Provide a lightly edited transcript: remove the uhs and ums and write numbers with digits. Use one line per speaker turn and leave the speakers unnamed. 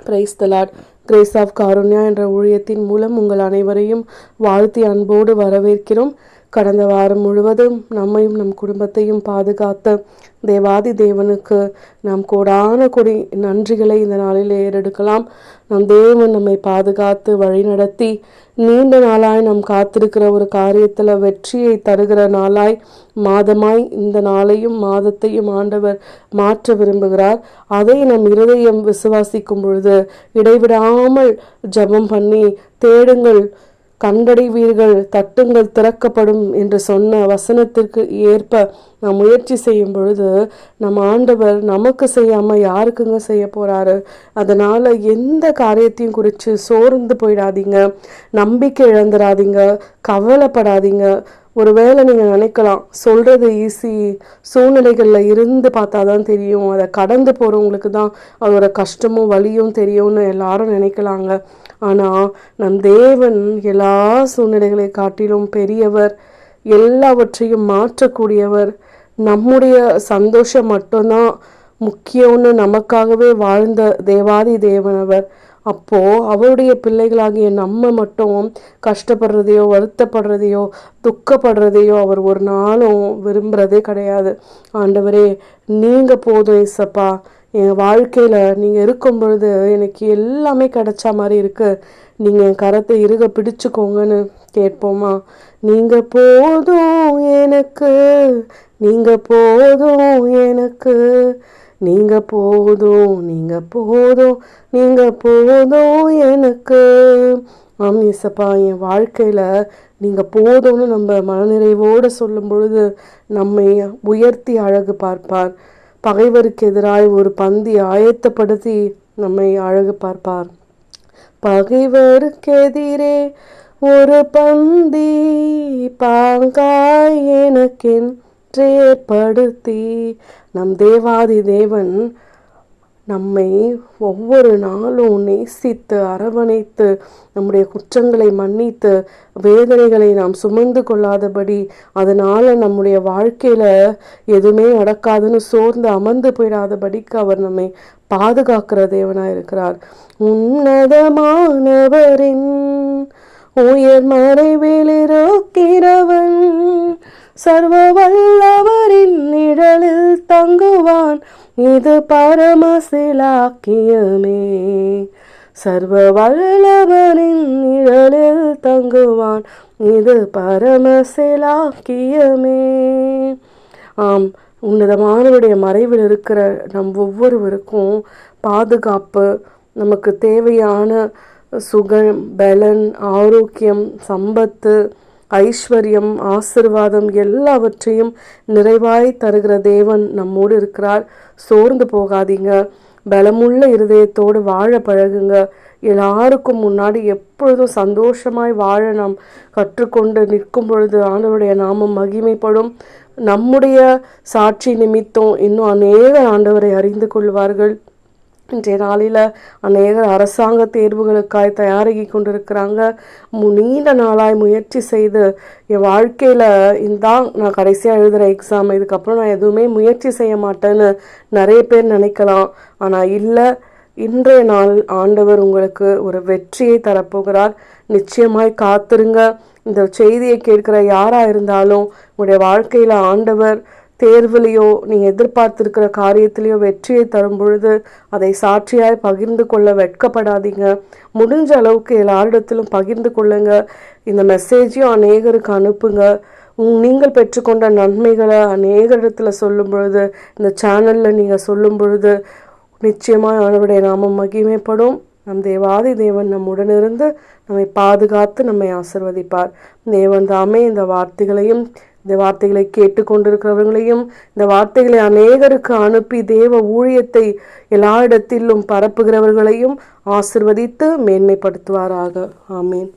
Price the Lord. Grace of Karunya என்ற ஊழியத்தின் மூலம் உங்கள் அனைவரையும் வாழ்த்தி அன்போடு வரவேற்கிறோம். கடந்த வாரம் முழுவதும் நம்மையும் நம் குடும்பத்தையும் பாதுகாத்த தேவாதி தேவனுக்கு நாம் கோடான கொடி நன்றிகளை இந்த நாளில் ஏறெடுக்கலாம். நம் தேவன் நம்மை பாதுகாத்து வழிநடத்தி நீண்ட நாளாய் நாம் காத்திருக்கிற ஒரு காரியத்தில் வெற்றியை தருகிற நாளாய் மாதமாய் இந்த நாளையும் மாதத்தையும் ஆண்டவர் மாற்ற விரும்புகிறார். அதை நம் இருதயம் விசுவாசிக்கும் பொழுது இடைவிடாமல் ஜெபம் பண்ணி தேடுங்கள், கண்டடைவீர்கள், தட்டுங்கள், திறக்கப்படும் என்று சொன்ன வசனத்திற்கு ஏற்ப நாம் முயற்சி செய்யும் பொழுது நம் ஆண்டவர் நமக்கு செய்யாமல் யாருக்குங்க செய்ய போகிறாரு? அதனால் எந்த காரியத்தையும் குறித்து சோர்ந்து போயிடாதீங்க, நம்பிக்கை இழந்துடாதீங்க, கவலைப்படாதீங்க. ஒருவேளை நீங்கள் நினைக்கலாம், சொல்கிறது ஈஸி, சூழ்நிலைகளில் இருந்து பார்த்தா தான் தெரியும், அதை கடந்து போகிறவங்களுக்கு தான் அதோட கஷ்டமும் வலியும் தெரியும்னு எல்லாரும் நினைக்கலாங்க. ஆனால் நம் தேவன் எல்லா சூழ்நிலைகளை காட்டிலும் பெரியவர், எல்லாவற்றையும் மாற்றக்கூடியவர். நம்முடைய சந்தோஷம் மட்டும்தான் முக்கியம்னு நமக்காகவே வாழ்ந்த தேவாதி தேவனவர். அப்போது அவருடைய பிள்ளைகளாகிய நம்ம மட்டும் கஷ்டப்படுறதையோ வருத்தப்படுறதையோ துக்கப்படுறதையோ அவர் ஒரு நாளும் விரும்புகிறதே கிடையாது. ஆண்டவரே, நீங்கள் போதும் ஏசப்பா, என் வாழ்க்கையில் நீங்கள் இருக்கும் பொழுது எனக்கு எல்லாமே கிடைச்சா மாதிரி இருக்குது, நீங்கள் என் கரத்தை இறுக பிடிச்சுக்கோங்கன்னு கேட்போமா? நீங்கள் போதும் எனக்கு, நீங்கள் போதும் எனக்கு, நீங்கள் போதும், நீங்கள் போதும், நீங்கள் போதும் எனக்கு. ஆம் ஏசப்பா, என் வாழ்க்கையில் நீங்கள் போதும்னு நம்ம மனநிறைவோடு சொல்லும் பொழுது நம்மை உயர்த்தி அழகு பார்ப்பார். பகைவருக்கு எதிராய் ஒரு பந்தி ஆயத்தப்படுத்தி நம்மை அழகு பார்ப்பார். பகைவருக்கு எதிரே ஒரு பந்தி பாங்காய் எனக்கென்றே ஏற்படுத்தி நம் தேவாதி தேவன் நம்மை ஒவ்வொரு நாளும் நேசித்து அரவணைத்து நம்முடைய குற்றங்களை மன்னித்து வேதனைகளை நாம் சுமந்து கொள்ளாதபடி, அதனால் நம்முடைய வாழ்க்கையில் எதுவுமே நடக்காதுன்னு சோர்ந்து அமர்ந்து போயிடாதபடிக்கு அவர் நம்மை பாதுகாக்கிற தேவனாக இருக்கிறார். உன்னதமானவரின் உயர் மறைவில் இருக்கிறவன் சர்வ வல்லவரின் நிழலில் தங்குவான், இது பரமசிலாக்கியமே. சர்வ வல்லவரின் நிழலில் தங்குவான், இது பரமசிலாக்கியமே. ஆம், உன்னதமானவருடைய மறைவில் இருக்கிற நம் ஒவ்வொருவருக்கும் பாதுகாப்பு, நமக்கு தேவையான சுகம், பலன், ஆரோக்கியம், சம்பத்து, ஐஸ்வர்யம், ஆசீர்வாதம் எல்லாவற்றையும் நிறைவாய் தருகிற தேவன் நம்மோடு இருக்கிறார். சோர்ந்து போகாதீங்க, பலமுள்ள இருதயத்தோடு வாழ பழகுங்க. எல்லாருக்கும் முன்னாடி எப்பொழுதும் சந்தோஷமாய் வாழ நாம் கற்றுக்கொண்டு நிற்கும் பொழுது ஆண்டவருடைய நாமம் மகிமைப்படும். நம்முடைய சாட்சி நிமித்தம் இன்னும் அநேக ஆண்டவரை அறிந்து கொள்வார்கள். இன்றைய நாளில் அநேகர் அரசாங்க தேர்வுகளுக்காய் தயாராகி கொண்டிருக்கிறாங்க. நீண்ட நாளாய் முயற்சி செய்து என் வாழ்க்கையில் இந்தான் நான் கடைசியாக எழுதுகிற எக்ஸாம், இதுக்கப்புறம் நான் எதுவுமே முயற்சி செய்ய மாட்டேன்னு நிறைய பேர் நினைக்கலாம். ஆனால் இல்லை, இன்றைய நாள் ஆண்டவர் உங்களுக்கு ஒரு வெற்றியை தரப்போகிறார். நிச்சயமாய் காத்திருங்க. இந்த செய்தியை கேட்கிற யாராக இருந்தாலும் உங்களுடைய வாழ்க்கையில் ஆண்டவர் தேர்வுலையோ நீங்கள் எதிர்பார்த்திருக்கிற காரியத்திலையோ வெற்றியை தரும் பொழுது அதை சாட்சியாய் பகிர்ந்து கொள்ள வெட்கப்படாதீங்க. முடிஞ்ச அளவுக்கு எல்லாரிடத்திலும் பகிர்ந்து கொள்ளுங்க. இந்த மெசேஜையும் அநேகருக்கு அனுப்புங்க. நீங்கள் பெற்றுக்கொண்ட நன்மைகளை அநேகரிடத்தில் சொல்லும் பொழுது, இந்த சேனலில் நீங்கள் சொல்லும் பொழுது நிச்சயமாக அவருடைய நாமம் மகிமைப்படும். நம் தேவாதி தேவன் நம்முடனிருந்து நம்மை பாதுகாத்து நம்மை ஆசிர்வதிப்பார். தேவன் தாமே இந்த வார்த்தைகளை கேட்டுக்கொண்டிருக்கிறவர்களையும் இந்த வார்த்தைகளை அநேகருக்கு அனுப்பி தேவ ஊழியத்தை எல்லா இடத்திலும் பரப்புகிறவர்களையும் ஆசிர்வதித்து மேன்மைப்படுத்துவாராக. ஆமேன்.